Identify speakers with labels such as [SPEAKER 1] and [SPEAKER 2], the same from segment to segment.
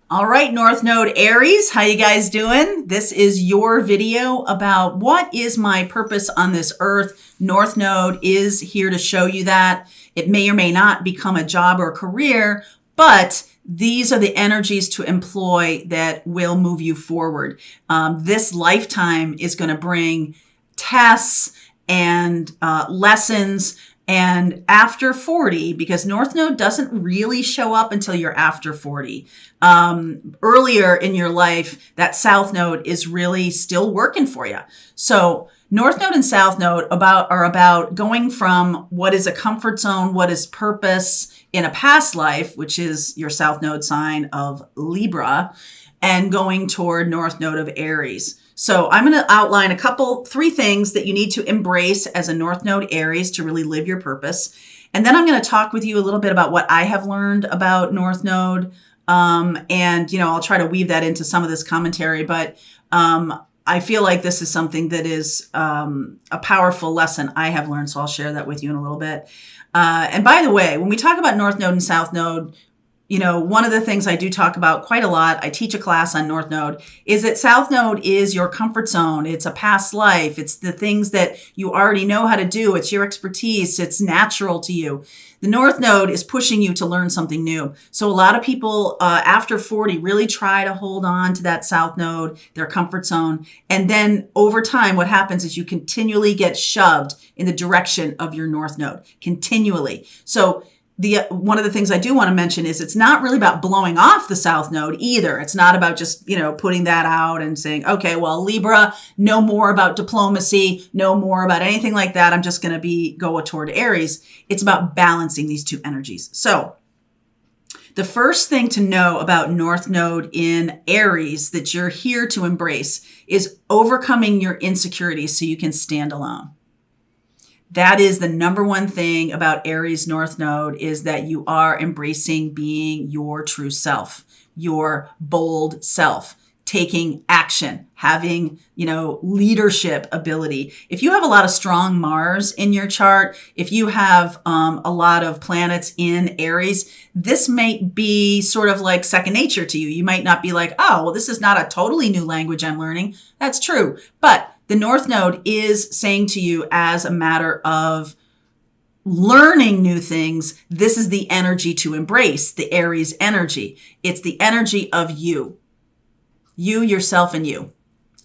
[SPEAKER 1] All right, North Node Aries, how you guys doing? This is your video about what is my purpose on this earth. North Node is here to show you that. It may or may not become a job or a career, but these are the energies to employ that will move you forward. This lifetime is going to bring tests and lessons. And after 40, because North Node doesn't really show up until you're after 40. Earlier in your life, that South Node is really still working for you. So North Node and South Node are about going from what is a comfort zone, what is purpose in a past life, which is your South Node sign of Libra, and going toward North Node of Aries. So I'm going to outline three things that you need to embrace as a North Node Aries to really live your purpose. And then I'm going to talk with you a little bit about what I have learned about North Node. I'll try to weave that into some of this commentary, but I feel like this is something that is a powerful lesson I have learned. So I'll share that with you in a little bit. And by the way, when we talk about North Node and South Node, one of the things I do talk about quite a lot, I teach a class on North Node, is that South Node is your comfort zone. It's a past life. It's the things that you already know how to do. It's your expertise. It's natural to you. The North Node is pushing you to learn something new. So a lot of people after 40 really try to hold on to that South Node, their comfort zone. And then over time, what happens is you continually get shoved in the direction of your North Node, continually. So one of the things I do want to mention is it's not really about blowing off the South Node either. It's not about just, putting that out and saying, okay, well, Libra, no more about diplomacy, no more about anything like that. I'm just going to go toward Aries. It's about balancing these two energies. So the first thing to know about North Node in Aries that you're here to embrace is overcoming your insecurities so you can stand alone. That is the number one thing about Aries North Node, is that you are embracing being your true self, your bold self, taking action, having, leadership ability. If you have a lot of strong Mars in your chart, if you have a lot of planets in Aries, this might be sort of like second nature to you. You might not be like, oh, well, this is not a totally new language I'm learning. That's true. But the North Node is saying to you, as a matter of learning new things, this is the energy to embrace, the Aries energy. It's the energy of you, yourself, and you.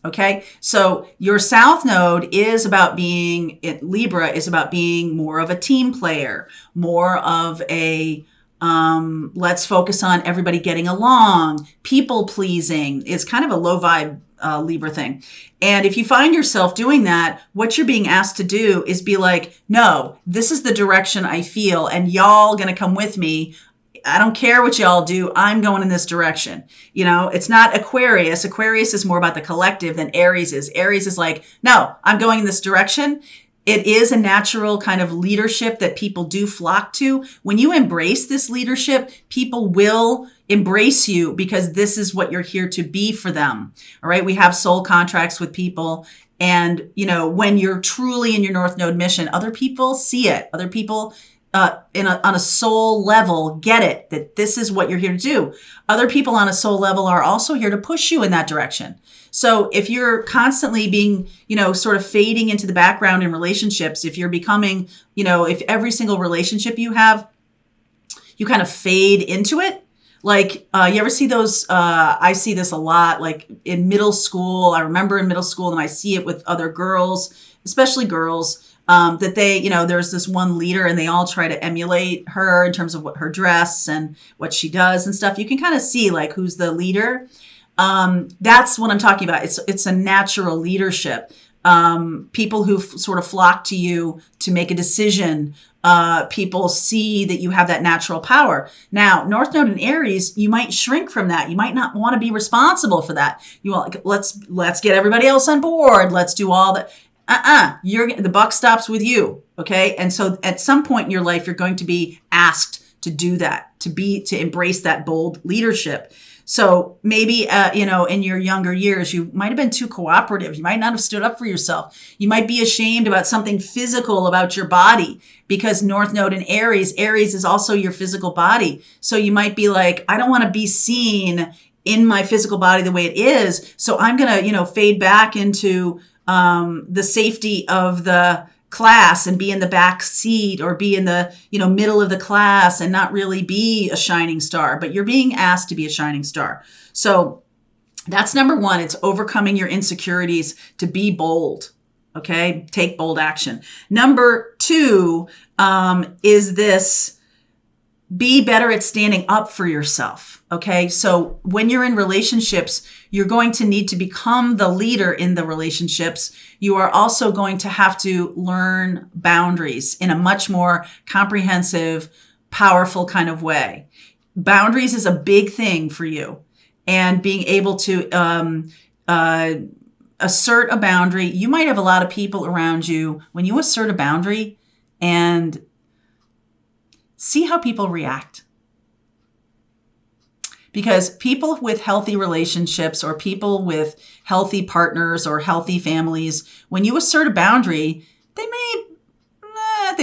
[SPEAKER 1] Okay. So your South Node is about Libra is about being more of a team player, more of a, let's focus on everybody getting along. People pleasing is kind of a low vibe Libra thing. And if you find yourself doing that, what you're being asked to do is be like, no, this is the direction I feel, and y'all gonna come with me. I don't care what y'all do. I'm going in this direction. It's not Aquarius. Aquarius is more about the collective than Aries is. Aries is like, no, I'm going in this direction. It is a natural kind of leadership that people do flock to. When you embrace this leadership, people will embrace you because this is what you're here to be for them. All right. We have soul contracts with people. And, when you're truly in your North Node mission, other people see it. Other people on a soul level get it, that this is what you're here to do. Other people on a soul level are also here to push you in that direction. So if you're constantly being, sort of fading into the background in relationships, if you're becoming, if every single relationship you have, you kind of fade into it. Like, you ever see those, I see this a lot, like in middle school. I remember in middle school, and I see it with other girls, especially girls, that they, there's this one leader and they all try to emulate her in terms of what her dress and what she does and stuff. You can kind of see like who's the leader. That's what I'm talking about. It's a natural leadership. People who sort of flock to you to make a decision. People see that you have that natural power. Now, North Node in Aries, you might shrink from that. You might not want to be responsible for that. You want, let's get everybody else on board. Let's do all that. The buck stops with you. Okay. And so at some point in your life, you're going to be asked to do that, to embrace that bold leadership. So maybe, in your younger years, you might have been too cooperative. You might not have stood up for yourself. You might be ashamed about something physical about your body, because North Node in Aries is also your physical body. So you might be like, I don't want to be seen in my physical body the way it is. So I'm going to, fade back into the safety of the class and be in the back seat or be in the, middle of the class and not really be a shining star. But you're being asked to be a shining star. So that's number one. It's overcoming your insecurities to be bold. Okay. Take bold action. Number two is this: be better at standing up for yourself. Okay. So when you're in relationships, you're going to need to become the leader in the relationships. You are also going to have to learn boundaries in a much more comprehensive, powerful kind of way. Boundaries is a big thing for you, and being able to assert a boundary. You might have a lot of people around you when you assert a boundary, and see how people react. Because people with healthy relationships or people with healthy partners or healthy families, when you assert a boundary, they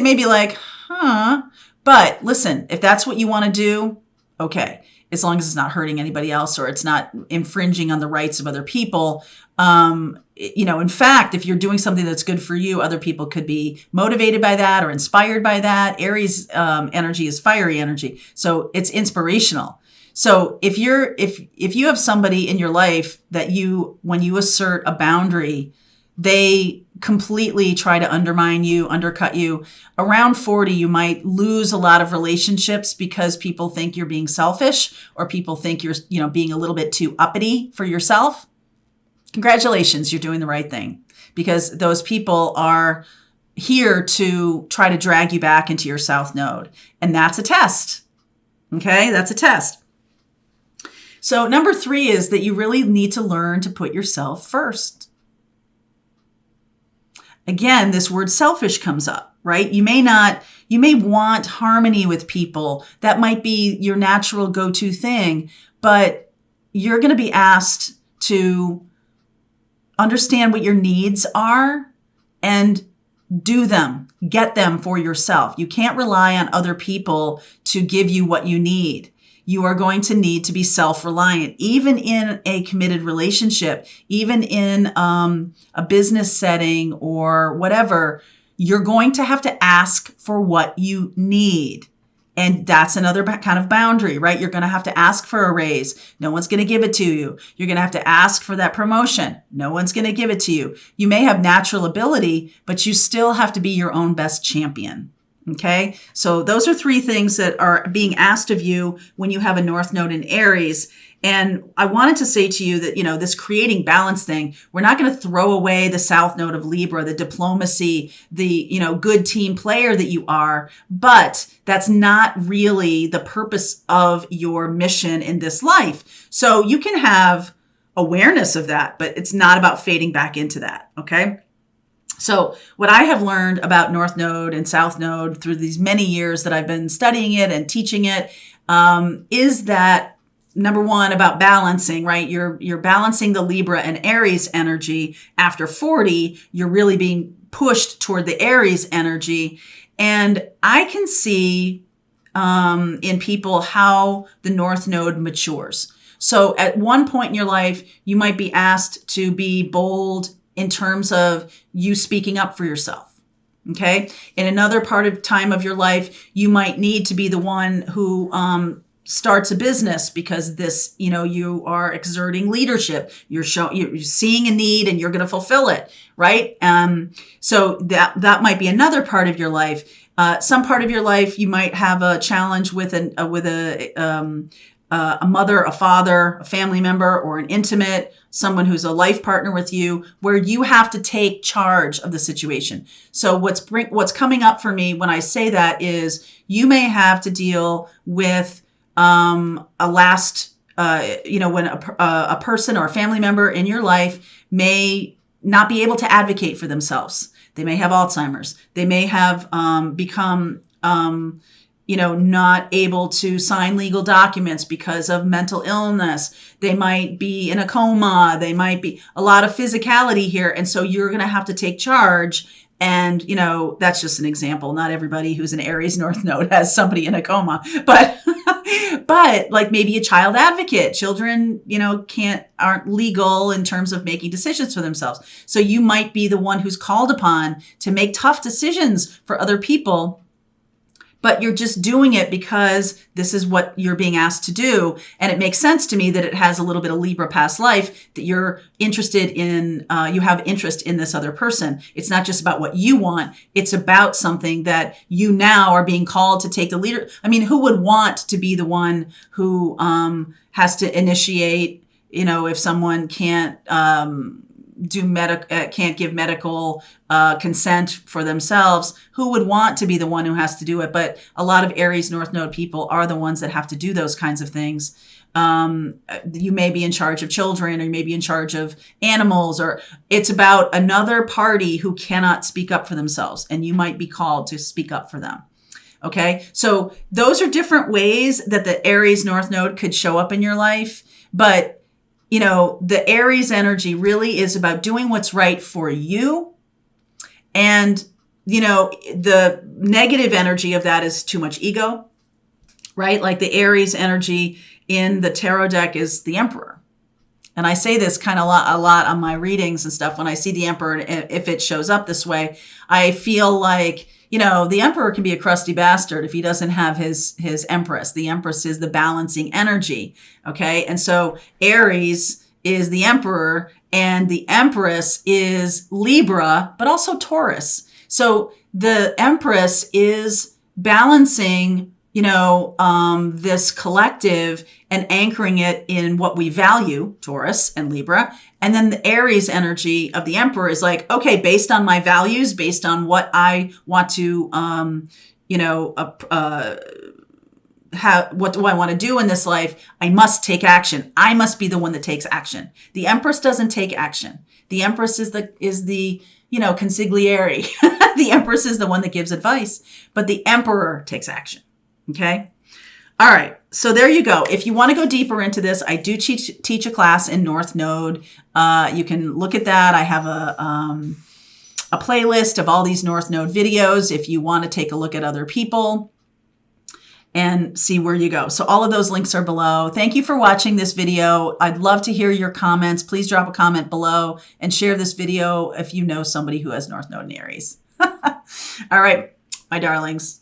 [SPEAKER 1] may be like, huh. But listen, if that's what you want to do, okay. As long as it's not hurting anybody else or it's not infringing on the rights of other people. In fact, if you're doing something that's good for you, other people could be motivated by that or inspired by that. Aries energy is fiery energy. So it's inspirational. So if you have somebody in your life that when you assert a boundary, they completely try to undermine you, undercut you. Around 40, you might lose a lot of relationships because people think you're being selfish or people think you're, being a little bit too uppity for yourself. Congratulations, you're doing the right thing, because those people are here to try to drag you back into your South Node. And that's a test. Okay, that's a test. So number 3 is that you really need to learn to put yourself first. Again, this word selfish comes up, right? You may want harmony with people. That might be your natural go-to thing, but you're going to be asked to understand what your needs are and do them, get them for yourself. You can't rely on other people to give you what you need. You are going to need to be self-reliant, even in a committed relationship, even in a business setting or whatever. You're going to have to ask for what you need. And that's another kind of boundary, right? You're going to have to ask for a raise. No one's going to give it to you. You're going to have to ask for that promotion. No one's going to give it to you. You may have natural ability, but you still have to be your own best champion. Okay, so those are 3 things that are being asked of you when you have a North Node in Aries. And I wanted to say to you that, this creating balance thing, we're not going to throw away the South Node of Libra, the diplomacy, the, good team player that you are, but that's not really the purpose of your mission in this life. So you can have awareness of that, but it's not about fading back into that. Okay. So what I have learned about North Node and South Node through these many years that I've been studying it and teaching it, is that number one, about balancing, right? You're balancing the Libra and Aries energy. After 40, you're really being pushed toward the Aries energy. And I can see in people how the North Node matures. So at one point in your life, you might be asked to be bold in terms of you speaking up for yourself. Okay. In another time of your life, you might need to be the one who starts a business because this, you are exerting leadership. You're seeing a need and you're going to fulfill it. Right. So that might be another part of your life. Some part of your life, you might have a challenge with a mother, a father, a family member, or an intimate, someone who's a life partner with you, where you have to take charge of the situation. So what's coming up for me when I say that is you may have to deal with when a person or a family member in your life may not be able to advocate for themselves. They may have Alzheimer's. They may have become not able to sign legal documents because of mental illness. They might be in a coma. They might be a lot of physicality here. And so you're going to have to take charge. And, that's just an example. Not everybody who's an Aries North Node has somebody in a coma, but But like maybe a child advocate, children, aren't legal in terms of making decisions for themselves. So you might be the one who's called upon to make tough decisions for other people, but you're just doing it because this is what you're being asked to do. And it makes sense to me that it has a little bit of Libra past life, that you're interested in, you have interest in this other person. It's not just about what you want. It's about something that you now are being called to take the leader. I mean, who would want to be the one who has to initiate, if someone can't can't give medical consent for themselves, who would want to be the one who has to do it? But a lot of Aries North Node people are the ones that have to do those kinds of things. You may be in charge of children, or you may be in charge of animals, or it's about another party who cannot speak up for themselves, and you might be called to speak up for them. Okay, so those are different ways that the Aries North Node could show up in your life. But the Aries energy really is about doing what's right for you. And, the negative energy of that is too much ego, right? Like the Aries energy in the tarot deck is the Emperor. And I say this kind of a lot on my readings and stuff. When I see the Emperor, if it shows up this way, I feel like, the Emperor can be a crusty bastard if he doesn't have his Empress. The Empress is the balancing energy. Okay. And so Aries is the Emperor, and the Empress is Libra, but also Taurus. So the Empress is balancing, this collective and anchoring it in what we value, Taurus and Libra. And then the Aries energy of the Emperor is like, okay, based on my values, based on what I want to, what do I want to do in this life? I must take action. I must be the one that takes action. The Empress doesn't take action. The Empress is the consigliere. The Empress is the one that gives advice, but the Emperor takes action. Okay. All right. So there you go. If you want to go deeper into this, I do teach a class in North Node. You can look at that. I have a playlist of all these North Node videos if you want to take a look at other people and see where you go. So all of those links are below. Thank you for watching this video. I'd love to hear your comments. Please drop a comment below and share this video if you know somebody who has North Node in Aries. All right, my darlings.